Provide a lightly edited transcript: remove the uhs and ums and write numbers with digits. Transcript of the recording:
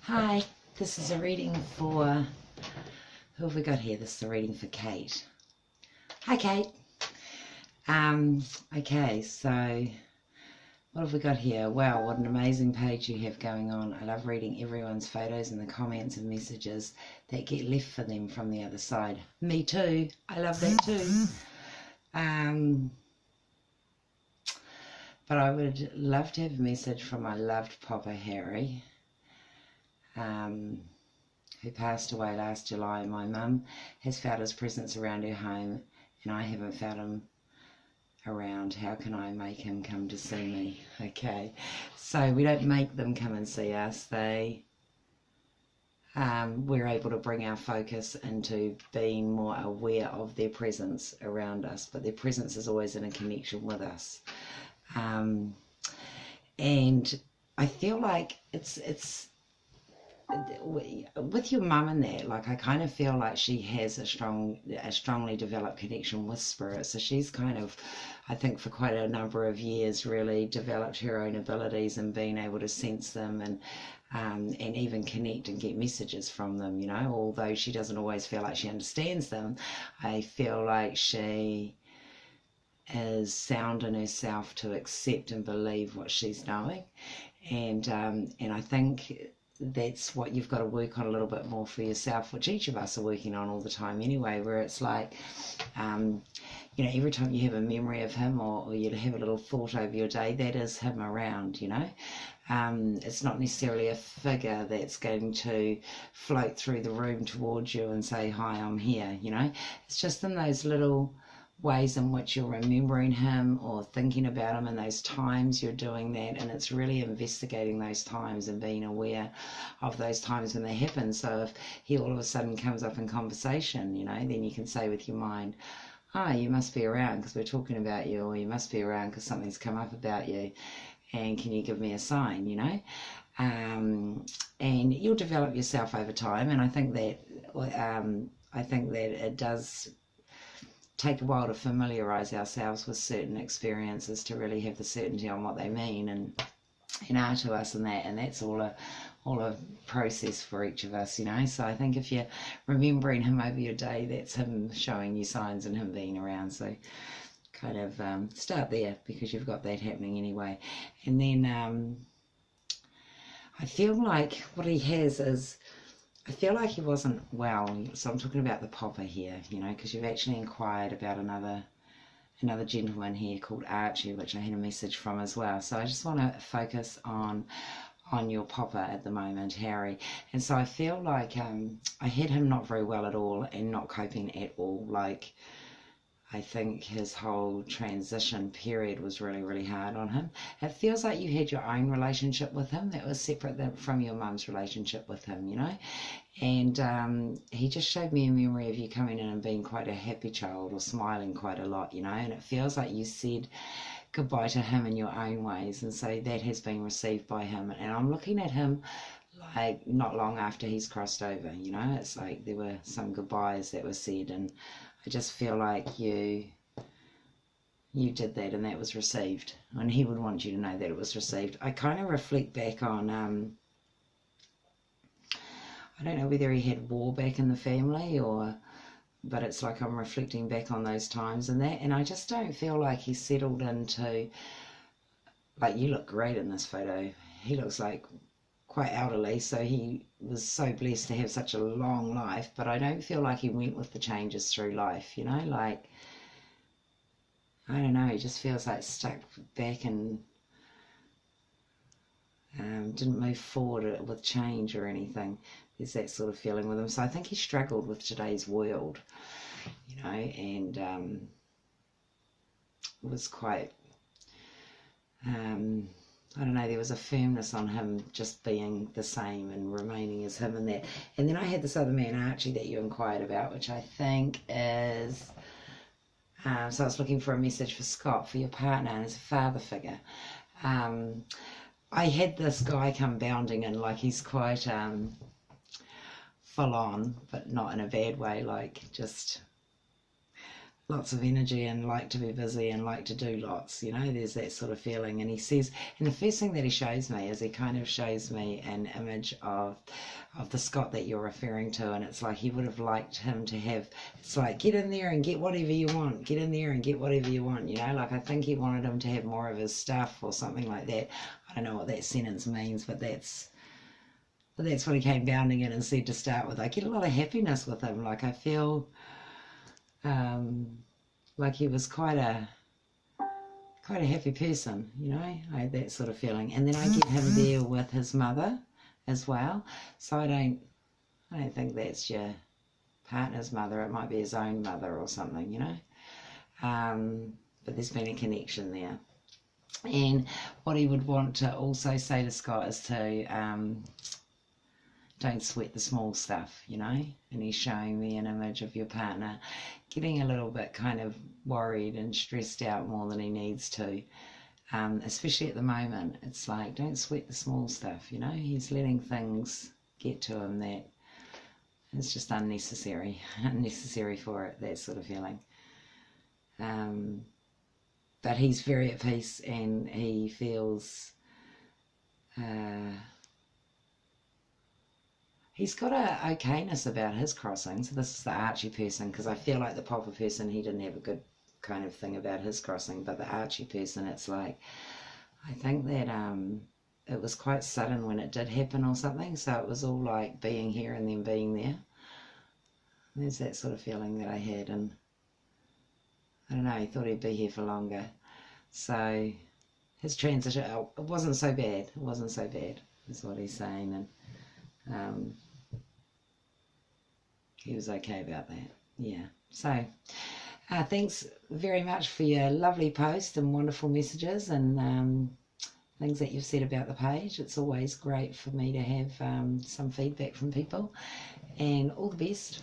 Hi, this is a reading for, who have we got here? This is a reading for Kate. Hi, Kate. Okay, so what have we got here? Wow, what an amazing page you have going on. I love reading everyone's photos and the comments and messages that get left for them from the other side. Me too. I love that too. But I would love to have a message from my loved Papa Harry, who passed away last July. My mum has felt his presence around her home and I haven't felt him around. How can I make him come to see me? Okay, so we don't make them come and see us. We're able to bring our focus into being more aware of their presence around us, but their presence is always in a connection with us. And I feel like it's with your mum and that, like, I kind of feel like she has a strongly developed connection with spirit. So she's kind of, I think, for quite a number of years really developed her own abilities and being able to sense them and even connect and get messages from them, you know. Although she doesn't always feel like she understands them, I feel like she is sound in herself to accept and believe what she's knowing. And I think that's what you've got to work on a little bit more for yourself, which each of us are working on all the time anyway, where it's like, you know, every time you have a memory of him or you have a little thought over your day, that is him around, you know. It's not necessarily a figure that's going to float through the room towards you and say, hi, I'm here, you know. It's just in those little ways in which you're remembering him or thinking about him, and those times you're doing that, and it's really investigating those times and being aware of those times when they happen. So if he all of a sudden comes up in conversation, you know, then you can say with your mind, oh, you must be around because we're talking about you, or you must be around because something's come up about you, and can you give me a sign, you know. And you'll develop yourself over time, and I think that it does take a while to familiarize ourselves with certain experiences to really have the certainty on what they mean and are to us, and that's all a process for each of us, you know. So I think if you're remembering him over your day, that's him showing you signs and him being around. So kind of start there, because you've got that happening anyway. And then I feel like what he has is, I feel like he wasn't well. So I'm talking about the Papa here, you know, because you've actually inquired about another gentleman here called Archie, which I had a message from as well. So I just want to focus on your Papa at the moment, Harry. And so I feel like I had him not very well at all and not coping at all. Like, I think his whole transition period was really, really hard on him. It feels like you had your own relationship with him that was separate from your mum's relationship with him, you know. And he just showed me a memory of you coming in and being quite a happy child, or smiling quite a lot, you know. And it feels like you said goodbye to him in your own ways, and so that has been received by him. And I'm looking at him like not long after he's crossed over, you know. It's like there were some goodbyes that were said, and I just feel like you did that and that was received, and he would want you to know that it was received. I kind of reflect back on, I don't know whether he had war back in the family, but it's like I'm reflecting back on those times and that, and I just don't feel like he settled into, like, you look great in this photo. He looks like quite elderly, so he was so blessed to have such a long life, but I don't feel like he went with the changes through life, you know. Like, I don't know, he just feels like stuck back and didn't move forward with change or anything. There's that sort of feeling with him. So I think he struggled with today's world, you know, and was quite I don't know, there was a firmness on him just being the same and remaining as him and that. And then I had this other man, Archie, that you inquired about, which I think is, so I was looking for a message for Scott, for your partner, and as a father figure. I had this guy come bounding in, like he's quite full on, but not in a bad way, like just lots of energy and like to be busy and like to do lots, you know, there's that sort of feeling. And he says, and the first thing that he shows me is he kind of shows me an image of the Scott that you're referring to, and it's like he would have liked him to have, it's like, get in there and get whatever you want, get in there and get whatever you want, you know, like I think he wanted him to have more of his stuff or something like that. I don't know what that sentence means, but that's what he came bounding in and said to start with. I get a lot of happiness with him. Like I feel like he was quite a happy person, you know, I had that sort of feeling. And then I get him there with his mother as well. So I don't think that's your partner's mother. It might be his own mother or something, you know. But there's been a connection there. And what he would want to also say to Scott is to don't sweat the small stuff, you know. And he's showing me an image of your partner getting a little bit kind of worried and stressed out more than he needs to, especially at the moment. It's like, don't sweat the small stuff, you know. He's letting things get to him that it's just unnecessary for it, that sort of feeling. But he's very at peace, and he feels he's got a okayness about his crossing. So this is the Archie person, because I feel like the Popper person, he didn't have a good kind of thing about his crossing, but the Archie person, it's like, I think that it was quite sudden when it did happen or something, so it was all like being here and then being there. There's that sort of feeling that I had, and I don't know, he thought he'd be here for longer. So his transition, it wasn't so bad, is what he's saying, and he was okay about that. Yeah. So thanks very much for your lovely post and wonderful messages and things that you've said about the page. It's always great for me to have some feedback from people, and all the best.